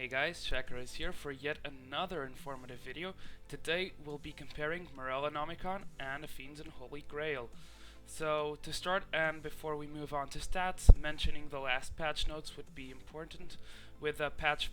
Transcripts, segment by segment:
Hey guys, Shakarez here for yet another informative video. Today we'll be comparing Morellonomicon and Athene's Unholy Grail. So to start and before we move on to stats, mentioning the last patch notes would be important. With patch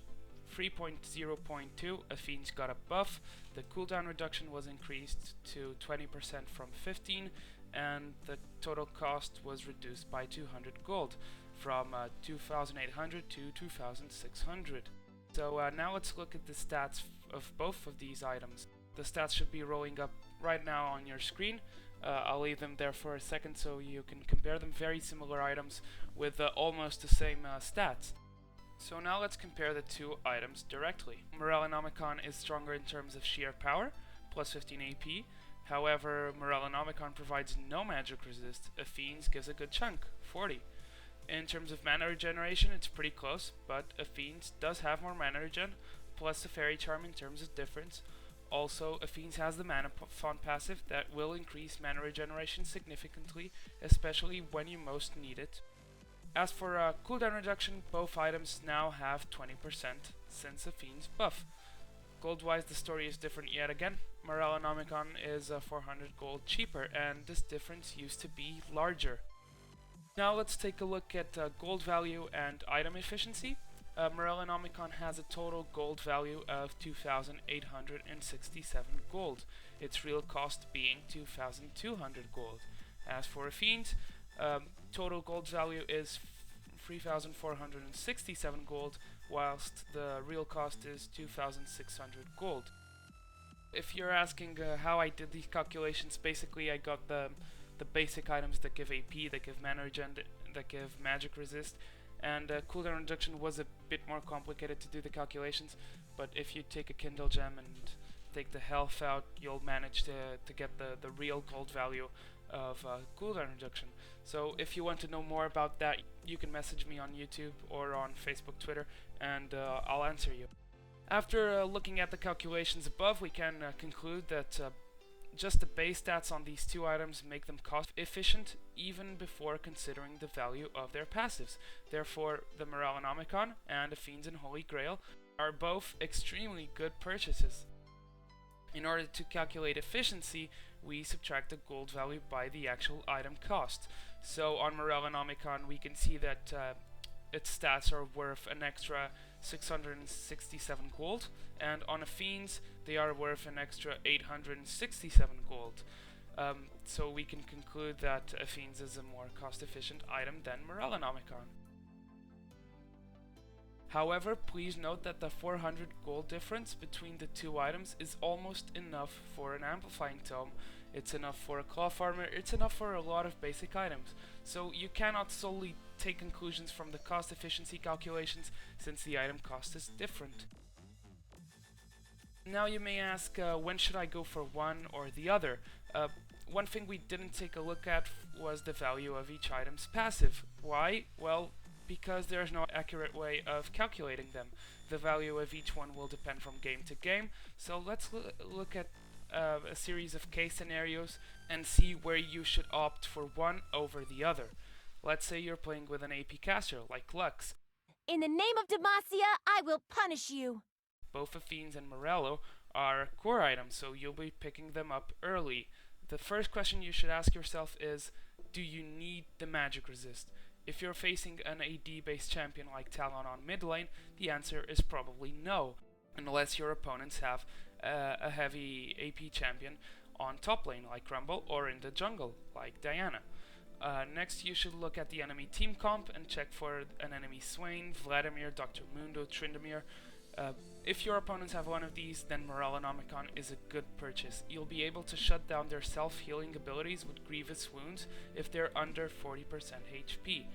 3.0.2, Athene's got a buff, the cooldown reduction was increased to 20% from 15, and the total cost was reduced by 200 gold, from 2,800 to 2,600. So now let's look at the stats of both of these items. The stats should be rolling up right now on your screen. I'll leave them there for a second so you can compare them. Very similar items with almost the same stats. So now let's compare the two items directly. Morellonomicon is stronger in terms of sheer power, plus 15 AP. However, Morellonomicon provides no magic resist. Athene's gives a good chunk, 40. In terms of mana regeneration, it's pretty close, but Athene's does have more mana regen, plus the Fairy Charm in terms of difference. Also, Athene's has the Mana Font passive that will increase mana regeneration significantly, especially when you most need it. As for cooldown reduction, both items now have 20% since Athene's buff. Gold-wise, the story is different yet again. Morellonomicon is 400 gold cheaper, and this difference used to be larger. Now let's take a look at gold value and item efficiency. Morellonomicon has a total gold value of 2,867 gold, its real cost being 2,200 gold. As for Athene's, total gold value is 3,467 gold, whilst the real cost is 2,600 gold. If you're asking how I did these calculations, basically I got the basic items that give AP, that give mana regen, that give magic resist, and cooldown reduction was a bit more complicated to do the calculations, but if you take a Kindle gem and take the health out, you'll manage to get the real gold value of cooldown reduction. So if you want to know more about that, you can message me on YouTube or on Facebook, Twitter, and I'll answer you. After looking at the calculations above, we can conclude that just the base stats on these two items make them cost efficient even before considering the value of their passives. Therefore, the Morellonomicon and Athene's Unholy Grail are both extremely good purchases. In order to calculate efficiency, we subtract the gold value by the actual item cost. So on Morellonomicon, we can see that its stats are worth an extra 667 gold, and on Athene's they are worth an extra 867 gold. So we can conclude that Athene's is a more cost-efficient item than Morellonomicon. However, please note that the 400 gold difference between the two items is almost enough for an amplifying tome. It's enough for a cloth armor, it's enough for a lot of basic items. So you cannot solely take conclusions from the cost efficiency calculations, since the item cost is different. Now you may ask, when should I go for one or the other? One thing we didn't take a look at was the value of each item's passive. Why? Well, because there's no accurate way of calculating them. The value of each one will depend from game to game, so let's look at a series of case scenarios and see where you should opt for one over the other. Let's say you're playing with an AP caster like Lux. In the name of Demacia, I will punish you! Both Athene's and Morello are core items, so you'll be picking them up early. The first question you should ask yourself is, do you need the magic resist? If you're facing an AD-based champion like Talon on mid lane, the answer is probably no, unless your opponents have a heavy AP champion on top lane like Rumble, or in the jungle like Diana. Next, you should look at the enemy team comp and check for an enemy Swain, Vladimir, Dr. Mundo, Tryndamere. If your opponents have one of these, then Morellonomicon is a good purchase. You'll be able to shut down their self-healing abilities with grievous wounds if they're under 40% HP.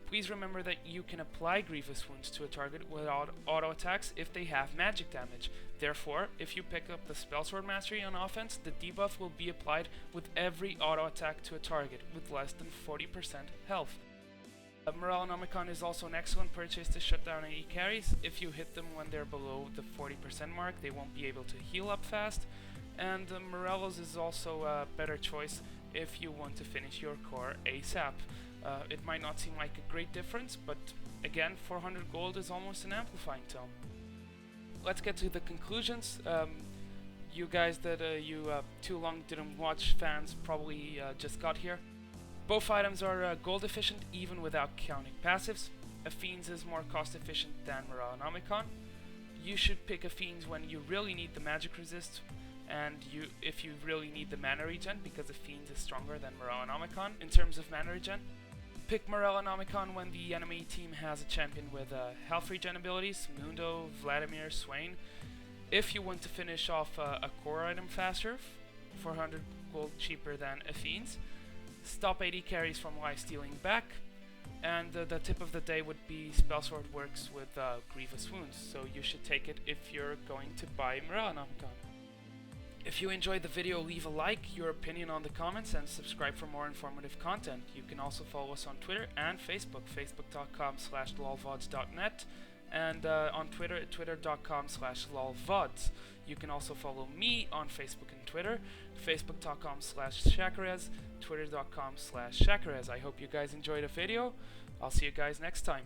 Please remember that you can apply grievous wounds to a target without auto attacks if they have magic damage. Therefore, if you pick up the Spellsword Mastery on offense, the debuff will be applied with every auto attack to a target with less than 40% health. Morellonomicon is also an excellent purchase to shut down AD carries. If you hit them when they're below the 40% mark, they won't be able to heal up fast. And Morello's is also a better choice if you want to finish your core ASAP. It might not seem like a great difference, but again, 400 gold is almost an amplifying tome. let's get to the conclusions. You guys that too long didn't watch fans probably just got here. Both items are gold efficient even without counting passives. Athene's is more cost efficient than Morellonomicon. You should pick Athene's when you really need the magic resist, and if you really need the mana regen, because Athene's is stronger than Morellonomicon in terms of mana regen. Pick Morellonomicon when the enemy team has a champion with health regen abilities, Mundo, Vladimir, Swain. If you want to finish off a core item faster, 400 gold cheaper than Athene's. Stop AD carries from lifestealing back. And the tip of the day would be Spellsword works with Grievous Wounds, so you should take it if you're going to buy Morellonomicon. If you enjoyed the video, leave a like, your opinion on the comments, and subscribe for more informative content. You can also follow us on Twitter and Facebook, facebook.com/lolvods.net, and on Twitter, twitter.com/lolvods. You can also follow me on Facebook and Twitter, facebook.com/Shakarez, twitter.com/Shakarez. I hope you guys enjoyed the video. I'll see you guys next time.